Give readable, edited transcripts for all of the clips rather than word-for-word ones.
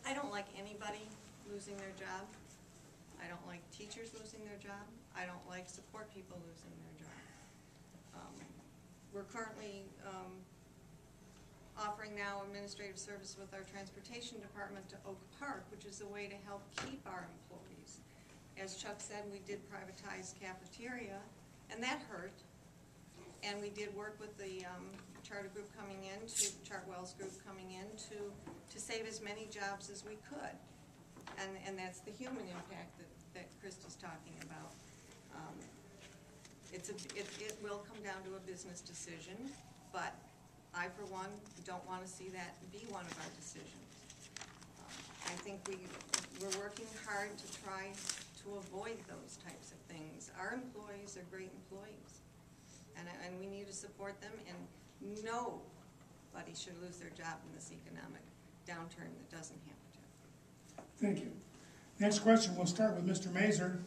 I don't like anybody losing their job. I don't like teachers losing their job. I don't like support people losing their job. We're currently offering now administrative service with our transportation department to Oak Park, which is a way to help keep our employees. As Chuck said, we did privatize cafeteria, and that hurt. And we did work with the charter group coming in, Chartwell's group coming in to save as many jobs as we could. And that's the human impact that Krista's talking about. It will come down to a business decision, but I, for one, don't want to see that be one of our decisions. I think we're working hard to try to avoid those types of things. Our employees are great employees, and we need to support them, and nobody should lose their job in this economic downturn that doesn't have to. Thank you. Next question, we'll start with Mr. Mazur.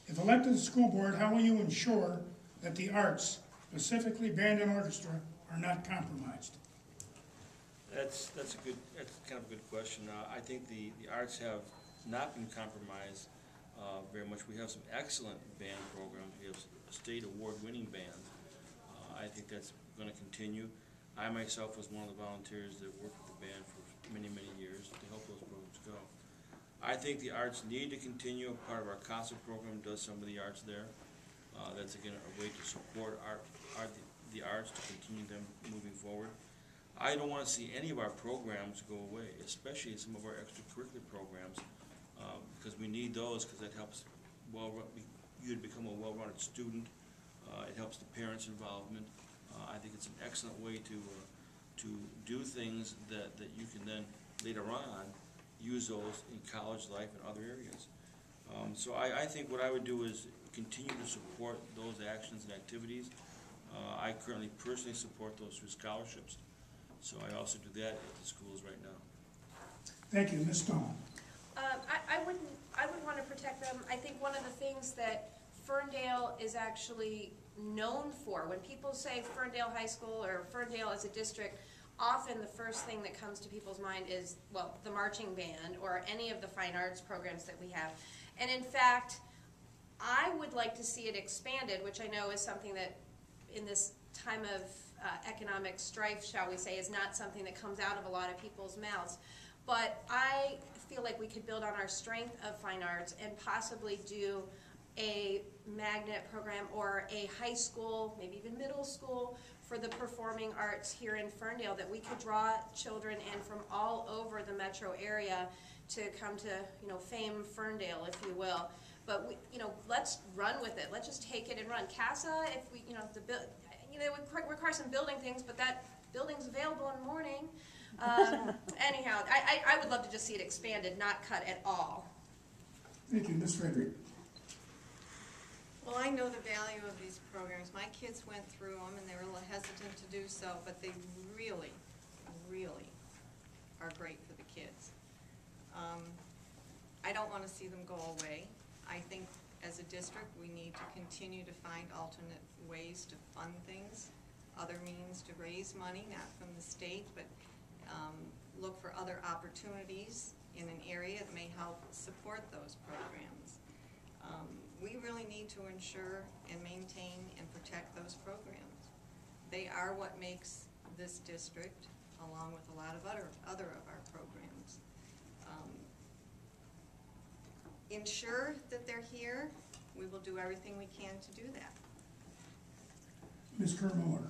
If elected to the school board, how will you ensure that the arts, specifically band and orchestra, are not compromised? That's kind of a good question. I think the arts have not been compromised very much. We have some excellent band programs. We have a state award-winning band. I think that's going to continue. I myself was one of the volunteers that worked with the band for many, many years to help those programs go. I think the arts need to continue. Part of our concert program does some of the arts there. That's again a way to support the arts, to continue them moving forward. I don't want to see any of our programs go away, especially some of our extracurricular programs, because we need those, because that helps you to become a well-rounded student. It helps the parents' involvement. I think it's an excellent way to do things that you can then later on use those in college life and other areas. So I think what I would do is continue to support those actions and activities. I currently personally support those through scholarships, so I also do that at the schools right now. Thank you. Ms. Stone. I would want to protect them. I think one of the things that Ferndale is actually known for, when people say Ferndale High School or Ferndale as a district, often the first thing that comes to people's mind is, well, the marching band or any of the fine arts programs that we have. And in fact, I would like to see it expanded, which I know is something that in this time of economic strife, shall we say, is not something that comes out of a lot of people's mouths. But I feel like we could build on our strength of fine arts and possibly do a magnet program or a high school, maybe even middle school, for the performing arts here in Ferndale, that we could draw children in from all over the metro area to come to, fame Ferndale, if you will. But let's run with it. Let's just take it and run. CASA, if we, it would require some building things, but that building's available in the morning. Anyhow, I would love to just see it expanded, not cut at all. Thank you. Ms. Frederick. Well, I know the value of these programs. My kids went through them, and they were a little hesitant to do so, but they really, really are great for the kids. I don't want to see them go away. I think as a district we need to continue to find alternate ways to fund things, other means to raise money, not from the state, but look for other opportunities in an area that may help support those programs. We really need to ensure and maintain and protect those programs. They are what makes this district, along with a lot of other of our programs. Ensure that they're here. We will do everything we can to do that. Ms. Kerr-Miller.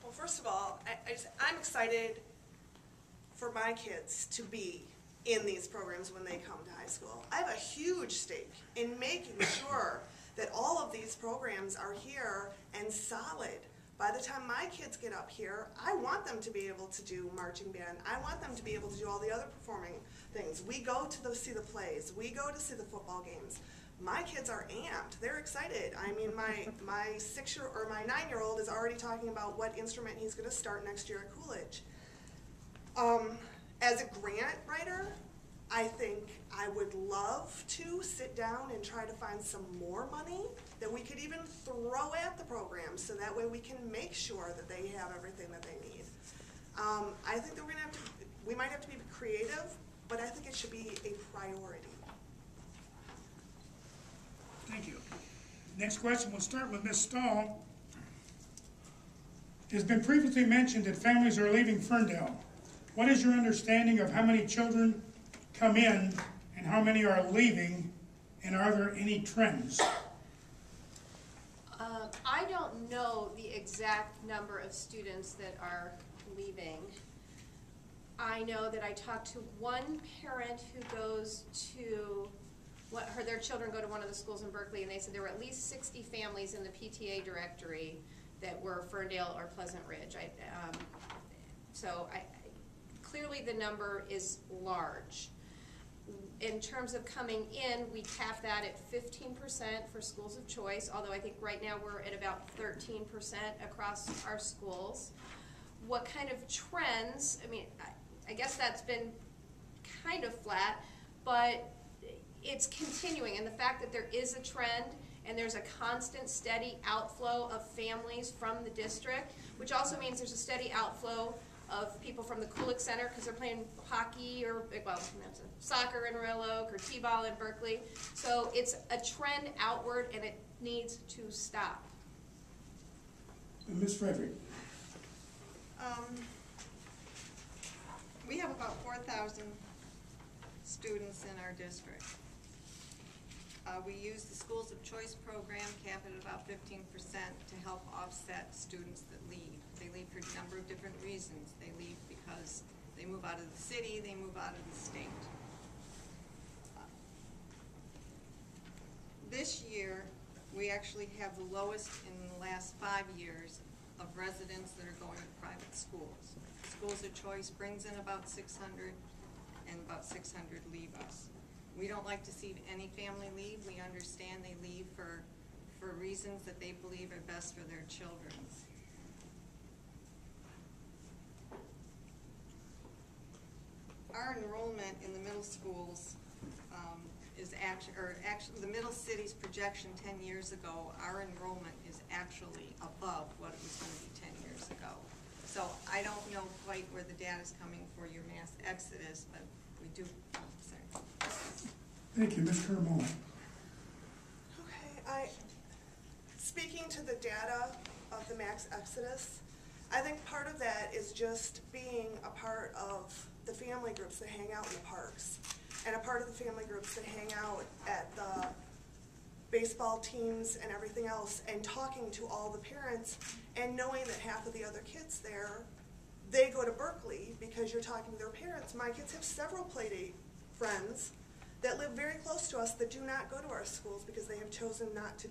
Well, first of all, I'm excited for my kids to be in these programs when they come to high school. I have a huge stake in making sure that all of these programs are here and solid. By the time my kids get up here, I want them to be able to do marching band. I want them to be able to do all the other performing things. We go to see the plays. We go to see the football games. My kids are amped. They're excited. I mean, my 9-year-old is already talking about what instrument he's going to start next year at Coolidge. As a grant writer, I think I would love to sit down and try to find some more money that we could even throw at the program, so that way we can make sure that they have everything that they need. I think that we might have to be creative, but I think it should be a priority. Thank you. Next question, we'll start with Ms. Stahl. It has been previously mentioned that families are leaving Ferndale. What is your understanding of how many children come in and how many are leaving, and are there any trends? I don't know the exact number of students that are leaving. I know that I talked to one parent who goes to, their children go to one of the schools in Berkeley, and they said there were at least 60 families in the PTA directory that were Ferndale or Pleasant Ridge. Clearly the number is large. In terms of coming in, we cap that at 15% for schools of choice, although I think right now we're at about 13% across our schools. What kind of trends? I mean, I guess that's been kind of flat, but it's continuing, and the fact that there is a trend and there's a constant steady outflow of families from the district, which also means there's a steady outflow of people from the Kulik Center because they're playing hockey or, well, soccer in Royal Oak or t-ball in Berkeley. So it's a trend outward, and it needs to stop. Ms. Frederick. We have about 4,000 students in our district. We use the Schools of Choice program, cap it at about 15% to help offset students that leave. They leave for a number of different reasons. They leave because they move out of the city, they move out of the state. This year, we actually have the lowest in the last 5 years of residents that are going to private schools. Schools of Choice brings in about 600, and about 600 leave us. We don't like to see any family leave. We understand they leave for reasons that they believe are best for their children. Our enrollment in the middle schools is actually the middle city's projection 10 years ago. Our enrollment is actually above what it was going to be 10 years ago. So I don't know quite where the data is coming for your mass exodus, but we do. Thank you, Ms. Kermode. Okay, speaking to the data of the max exodus, I think part of that is just being a part of the family groups that hang out in the parks, and a part of the family groups that hang out at the baseball teams and everything else, and talking to all the parents, and knowing that half of the other kids there, they go to Berkeley because you're talking to their parents. My kids have several playdate friends that live very close to us that do not go to our schools because they have chosen not to